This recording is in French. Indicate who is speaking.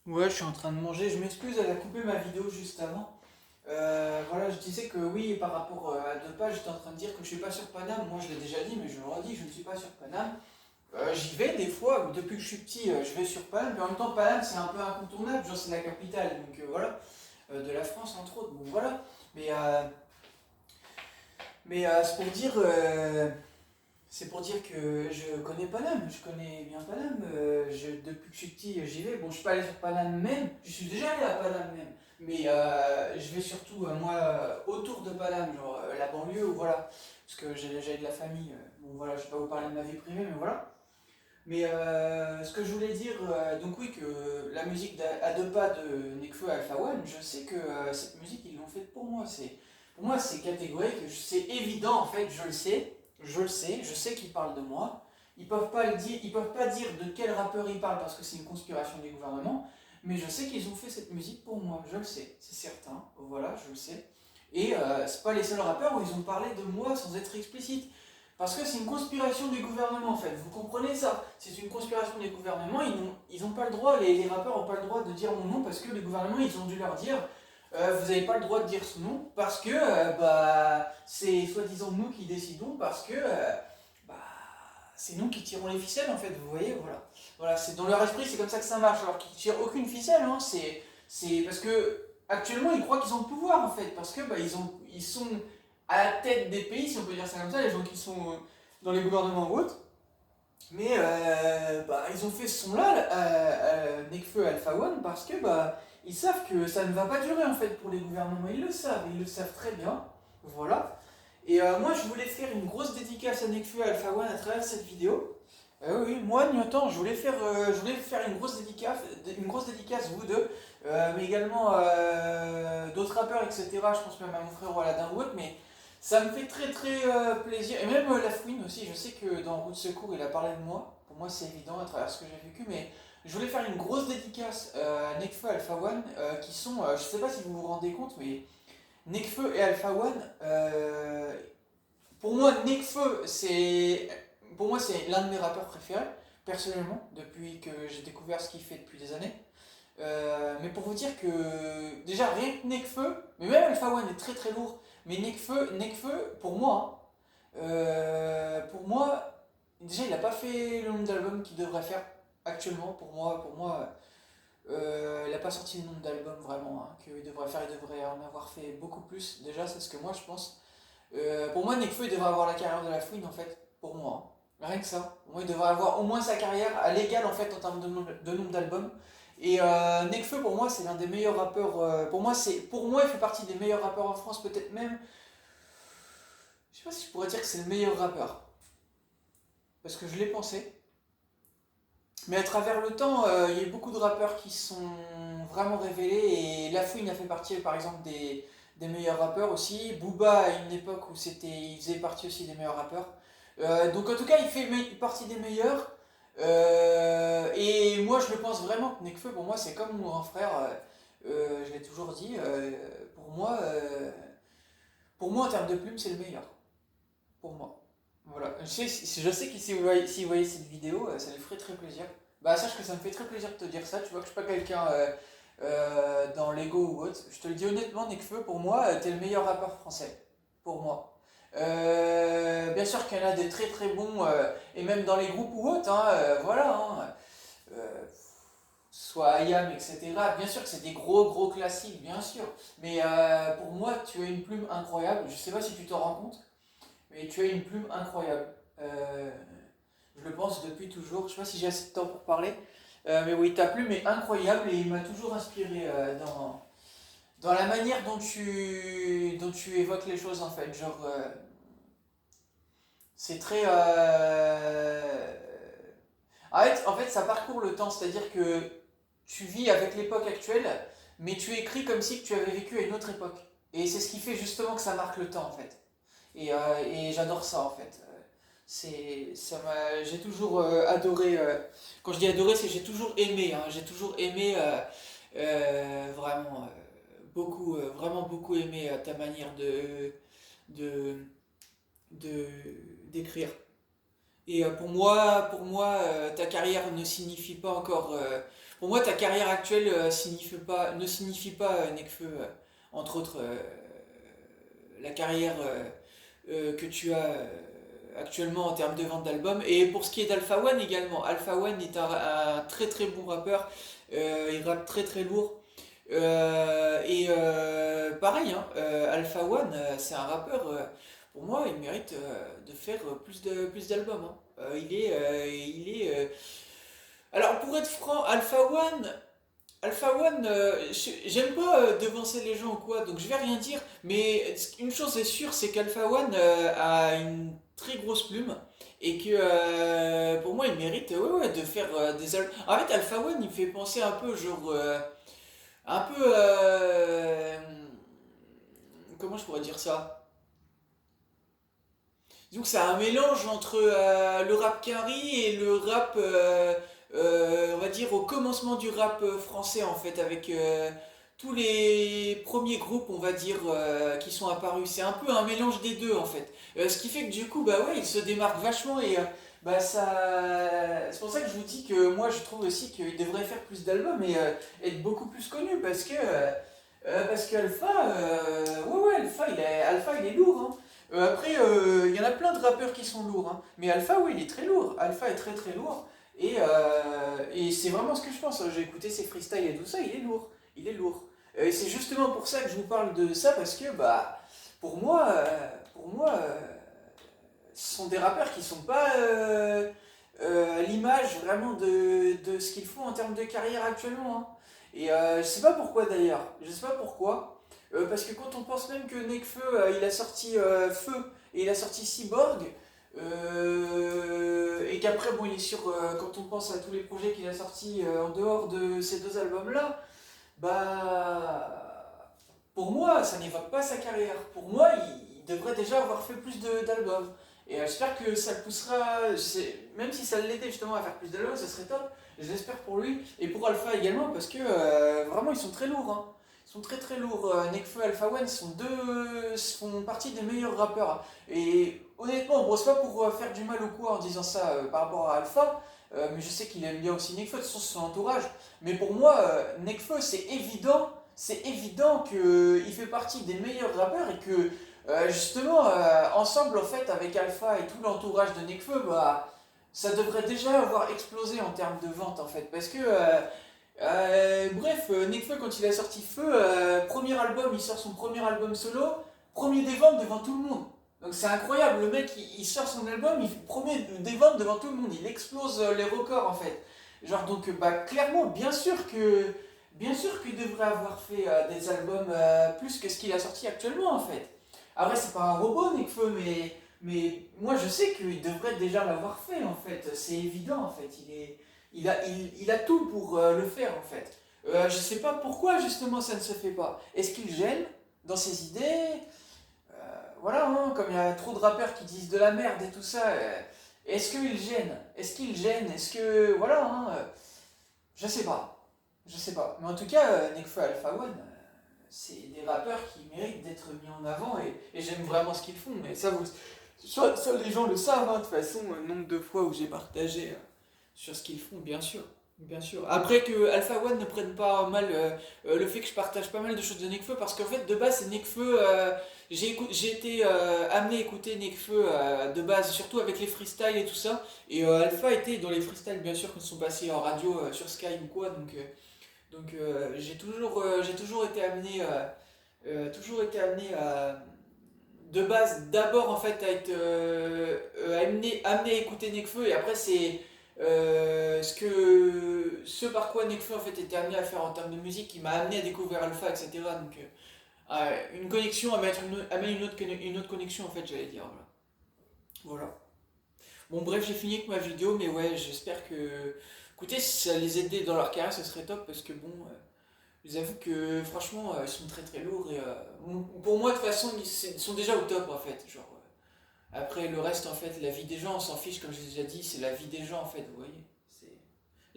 Speaker 1: Ouais, je suis en train de manger. Je m'excuse, elle a coupé ma vidéo juste avant. Voilà, je disais que oui, par rapport à deux pages, j'étais en train de dire que je suis pas sur Paname. Moi, je l'ai déjà dit, mais je le redis, je ne suis pas sur Paname. J'y vais des fois, depuis que je suis petit, je vais sur Paname. Mais en même temps, Paname, c'est un peu incontournable. Genre, c'est la capitale, donc voilà, de la France, entre autres. Bon, voilà. Mais, euh, mais c'est pour dire. C'est pour dire que je connais Paname, je connais bien Paname. Depuis que je suis petit, j'y vais. Bon, je suis pas allé sur Paname même, je suis déjà allé à Paname même. Mais je vais surtout, moi, autour de Paname, genre la banlieue, ou voilà. Parce que j'ai de la famille. Bon, voilà, je vais pas vous parler de ma vie privée, mais voilà. Mais ce que je voulais dire, donc oui, que la musique à deux pas de Nekfeu et Alpha One, je sais que cette musique, ils l'ont faite pour moi. Pour moi, c'est catégorique, c'est évident en fait, je sais qu'ils parlent de moi. Ils peuvent pas le dire, ils peuvent pas dire de quel rappeur ils parlent parce que c'est une conspiration des gouvernements, mais je sais qu'ils ont fait cette musique pour moi, je le sais, c'est certain, voilà, je le sais. Et c'est pas les seuls rappeurs où ils ont parlé de moi sans être explicite. Parce que c'est une conspiration des gouvernements en fait, vous comprenez ça? C'est une conspiration des gouvernements, ils ont pas le droit, les rappeurs n'ont pas le droit de dire mon nom parce que les gouvernements ils ont dû leur dire vous n'avez pas le droit de dire ce nom parce que bah, c'est soi-disant nous qui décidons parce que bah, c'est nous qui tirons les ficelles en fait, vous voyez, voilà. Voilà, c'est dans leur esprit c'est comme ça que ça marche, alors qu'ils tirent aucune ficelle, hein, c'est parce que actuellement ils croient qu'ils ont le pouvoir en fait, parce que bah, ils sont à la tête des pays, si on peut dire ça comme ça, les gens qui sont dans les gouvernements ou autres. Mais bah, ils ont fait ce son-là, Nekfeu et Alpha One, parce que bah, ils savent que ça ne va pas durer en fait pour les gouvernements. Ils le savent très bien. Voilà. Et moi, je voulais faire une grosse dédicace à Nekfeu et Alpha One à travers cette vidéo. Oui, moi, Newton, je voulais faire une grosse dédicace, vous deux, mais également d'autres rappeurs, etc. Je pense même à mon frère ou à la Aladdin ou autre, mais ça me fait très très plaisir. Et même La Fouine aussi, je sais que dans Route Secours, il a parlé de moi. Pour moi, c'est évident à travers ce que j'ai vécu, mais je voulais faire une grosse dédicace à Nekfeu et Alpha One, qui sont, je sais pas si vous vous rendez compte, mais Nekfeu et Alpha One, pour moi, Nekfeu, c'est l'un de mes rappeurs préférés, personnellement, depuis que j'ai découvert ce qu'il fait depuis des années. Mais pour vous dire que déjà rien que Nekfeu, mais même Alpha One est très très lourd, mais Nekfeu pour moi, déjà il n'a pas fait le nombre d'albums qu'il devrait faire actuellement. Il n'a pas sorti le nombre d'albums vraiment qu'il devrait faire. Il devrait en avoir fait beaucoup plus. Déjà, c'est ce que moi je pense. Pour moi, Nekfeu il devrait avoir la carrière de la Fouine en fait, pour moi, hein. Rien que ça. Pour moi, il devrait avoir au moins sa carrière à l'égal en fait en termes de nombre d'albums. Et Nekfeu pour moi c'est l'un des meilleurs rappeurs. Pour moi il fait partie des meilleurs rappeurs en France, peut-être même. Je sais pas si je pourrais dire que c'est le meilleur rappeur, parce que je l'ai pensé. Mais à travers le temps, il y a eu beaucoup de rappeurs qui sont vraiment révélés et Lafouine a fait partie par exemple des meilleurs rappeurs aussi. Booba à une époque où il faisait partie aussi des meilleurs rappeurs. Donc en tout cas, il fait partie des meilleurs. Et moi, je le pense vraiment que Nekfeu, pour moi, c'est comme mon grand frère. Je l'ai toujours dit. Pour moi, en termes de plume, c'est le meilleur. Pour moi. Voilà. Je sais que si vous voyez cette vidéo, ça lui ferait très plaisir. Bah, sache que ça me fait très plaisir de te dire ça. Tu vois que je suis pas quelqu'un dans l'ego ou autre. Je te le dis honnêtement, Nekfeu, pour moi, t'es le meilleur rappeur français. Pour moi. Bien sûr qu'il y en a des très très bons, et même dans les groupes ou autres, hein, voilà. Hein, euh, soit IAM, etc. Bien sûr que c'est des gros gros classiques, bien sûr. Mais pour moi, tu as une plume incroyable. Je sais pas si tu t'en rends compte. Mais tu as une plume incroyable. Euh, je le pense depuis toujours. Je sais pas si j'ai assez de temps pour parler. Mais oui, ta plume est incroyable et il m'a toujours inspiré dans la manière dont tu évoques les choses en fait. Genre, c'est très. En fait, ça parcourt le temps, c'est-à-dire que tu vis avec l'époque actuelle, mais tu écris comme si tu avais vécu à une autre époque. Et c'est ce qui fait justement que ça marque le temps en fait. Et j'adore ça en fait. J'ai toujours adoré. Quand je dis adoré, c'est que j'ai toujours aimé, hein. J'ai toujours aimé vraiment beaucoup, vraiment beaucoup aimé ta manière de, de d'écrire. Et pour moi, ta carrière ne signifie pas encore. Pour moi, ta carrière actuelle ne signifie pas Nekfeu, entre autres, la carrière que tu as actuellement en termes de vente d'albums. Et pour ce qui est d'Alpha One également, Alpha One est un très très bon rappeur, il rappe très très lourd. Pareil, hein, Alpha One, c'est un rappeur, pour moi, il mérite de faire plus d'albums, hein. Alors pour être franc, Alpha One, j'aime pas devancer les gens ou quoi, donc je vais rien dire, mais une chose est sûre, c'est qu'Alpha One a une très grosse plume, et que pour moi il mérite ouais, de faire des albums. En fait, Alpha One il me fait penser un peu, genre, un peu. Comment je pourrais dire ça? Disons que c'est un mélange entre le rap Quinry et le rap, on va dire, au commencement du rap français, en fait, avec tous les premiers groupes, on va dire, qui sont apparus. C'est un peu un mélange des deux, en fait. Ce qui fait que du coup, bah ouais, il se démarque vachement et bah ça. C'est pour ça que je vous dis que moi, je trouve aussi qu'il devrait faire plus d'albums et être beaucoup plus connu parce qu'Alpha, ouais, Alpha, il est lourd, hein. Après, il y en a plein de rappeurs qui sont lourds, hein. Mais Alpha, oui, il est très lourd. Alpha est très très lourd. Et c'est vraiment ce que je pense. J'ai écouté ses freestyles et tout ça, il est lourd. Il est lourd. Et c'est justement pour ça que je vous parle de ça, parce que, bah, pour moi ce sont des rappeurs qui sont pas à l'image vraiment de ce qu'ils font en termes de carrière actuellement, hein. Et je sais pas pourquoi d'ailleurs. Je sais pas pourquoi. Parce que quand on pense même que Nekfeu, il a sorti Feu et il a sorti Cyborg, et qu'après, bon, il est sur. Quand on pense à tous les projets qu'il a sortis en dehors de ces deux albums-là, bah. Pour moi, ça n'évoque pas sa carrière. Pour moi, il devrait déjà avoir fait plus d'albums. Et j'espère que ça le poussera, même si ça l'aidait justement à faire plus d'albums, ça serait top. Je l'espère pour lui et pour Alpha également parce que vraiment ils sont très lourds, hein. Ils sont très très lourds. Nekfeu et Alpha One font partie des meilleurs rappeurs. Et honnêtement, bon, c'est pas pour faire du mal ou quoi en disant ça par rapport à Alpha, mais je sais qu'il aime bien aussi Nekfeu, de toute façon c'est son entourage. Mais pour moi, Nekfeu, c'est évident qu'il fait partie des meilleurs rappeurs et que justement, ensemble en fait avec Alpha et tout l'entourage de Nekfeu, bah, ça devrait déjà avoir explosé en termes de vente en fait. Parce que, bref, Nekfeu quand il a sorti Feu, premier album, il sort son premier album solo, premier des ventes devant tout le monde. Donc c'est incroyable, le mec il sort son album, il fait premier des ventes devant tout le monde, il explose les records en fait. Genre donc bah clairement bien sûr qu'il devrait avoir fait des albums plus que ce qu'il a sorti actuellement en fait. Après c'est pas un robot Nekfeu mais moi je sais qu'il devrait déjà l'avoir fait en fait, c'est évident en fait, il a tout pour le faire en fait. Je sais pas pourquoi justement ça ne se fait pas. Est-ce qu'il gêne dans ses idées? Voilà, hein, comme il y a trop de rappeurs qui disent de la merde et tout ça, est-ce qu'il gêne? Est-ce qu'il gêne? Est-ce que. Voilà, hein, je sais pas. Je sais pas. Mais en tout cas, Nekfeu et Alpha One, c'est des rappeurs qui méritent d'être mis en avant et j'aime vraiment ce qu'ils font. Mais ça, ça, les gens le savent, hein, de toute façon, le nombre de fois où j'ai partagé sur ce qu'ils font, bien sûr. Bien sûr. Après que Alpha One ne prenne pas mal le fait que je partage pas mal de choses de Nekfeu, parce qu'en fait, de base, c'est Nekfeu. J'ai été amené à écouter Nekfeu de base, surtout avec les freestyles et tout ça. Et Alpha était dans les freestyles, bien sûr, quand ils sont passés en radio sur Sky ou quoi. Donc j'ai toujours été amené à de base d'abord en fait à être amené à écouter Nekfeu et après c'est ce par quoi Nekfeu en fait était amené à faire en termes de musique qui m'a amené à découvrir Alpha, etc. Donc une connexion à mettre une autre connexion en fait, j'allais dire, voilà. Voilà. Bon bref, j'ai fini avec ma vidéo, mais ouais, j'espère que écoutez, si ça les aidait dans leur carrière, ce serait top parce que bon, je vous avoue que franchement, ils sont très très lourds et pour moi de toute façon, ils sont déjà au top en fait, genre après le reste en fait, la vie des gens, on s'en fiche comme je l'ai déjà dit, c'est la vie des gens en fait, vous voyez.